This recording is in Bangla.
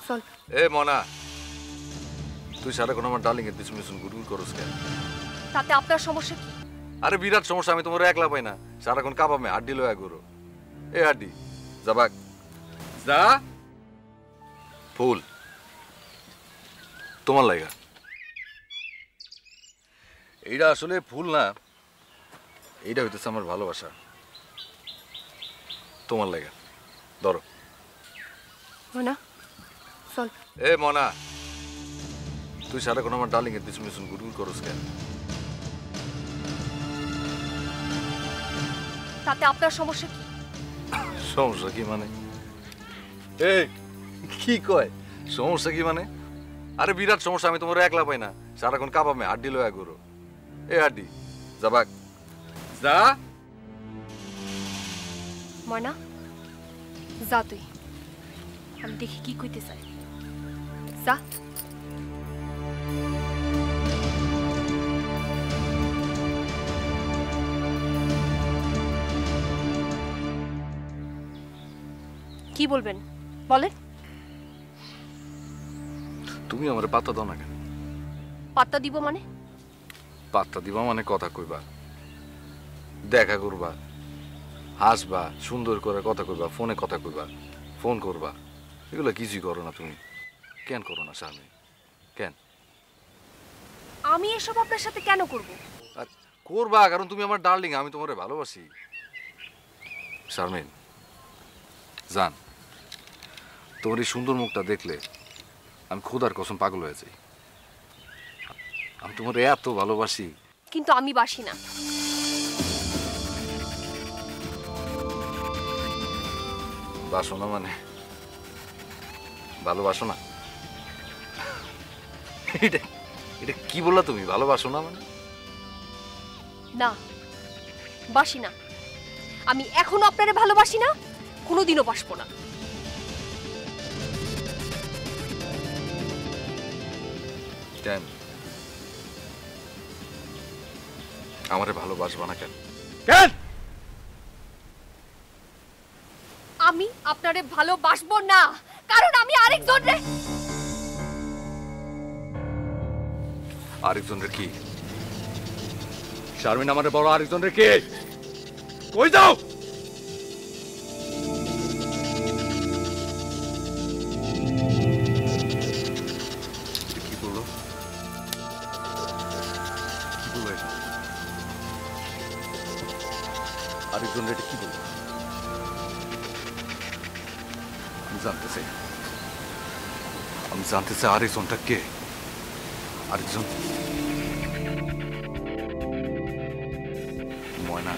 চল। এ মনা, তুই সারাক্ষণ আমার ডার্লিং এর পিছন পিছন গুড়গুড় করস কেন? তাতে আপনার সমস্যা কি? আরে বিরাট সমস্যা, আমি তোমার একলা পাই না, সারাক্ষণ কাবামে হাড্ডি লয়া করো। এ হাড্ডি যাবাক যা। ফুল তোমার লাগা, এইটা আসলে ফুল না, এইটা হইতেছে আমার ভালোবাসা তোমার লাগা। ধরো। মনা চল। এ মনা, তুই সারাক্ষণ আমার ডার্লিং এর পিছন পিছন গুড়গুড় করস কেন? তাতে আপনার সমস্যা কি? সমস্যা কি মানে? এই কি কয় সমস্যা কি মানে? আরে বিরাট সমস্যা, আমি তোমার একলা পাই না, সারাক্ষণ কাবামে হাড্ডি লয়া করো। এ হাড্ডি যাবাক যা। ময়না যা তুই, আমি দেখি কি কইতে চাই। যা। কি বলবেন বলেন। তুমি আমার পাত্তা দাও না কেন? পাত্তা দিব মানে? পাত্তা দিবা মানে কথা কইবা, দেখা করবা, হাসবা, সুন্দর করে কথা কইবা, ফোনে কথা কইবা, ফোন করবা, এগুলো কিছুই করো না তুমি। কেন করো না শারমিন, কেন? আমি এসব আপনার সাথে কেন করব? আর করবা কারণ তুমি আমার ডার্লিং, আমি তোমারে ভালোবাসি। শারমিন জান, তোমার এই সুন্দর মুখটা দেখলে আমি খোদার কসম পাগল হয়ে যাই। আমি তোমার এত ভালোবাসি। কিন্তু আমি বাসি না। বাসো না মানে ভালোবাসো না? এটা এটা কি বললা তুমি? ভালোবাসো না মানে? না, বাসি না। আমি এখনো আপনারে ভালোবাসি না, কোনোদিনও বাসবো না। কেন আমারে ভালোবাসবা না কেন? কেন? আমি আপনারে ভালোবাসবো না কারণ আমি আরেকজনরে। আরেকজনের কি? শারমিন আমারে বড় আরেকজনের কে? কই যাও? কি বলো? কি বলো এটা? আরেকজনের এটা কি বলো? আমি জানতে চাই, আমি জানতে চাই আরেকজনটা কে? আরেকজন ময়না।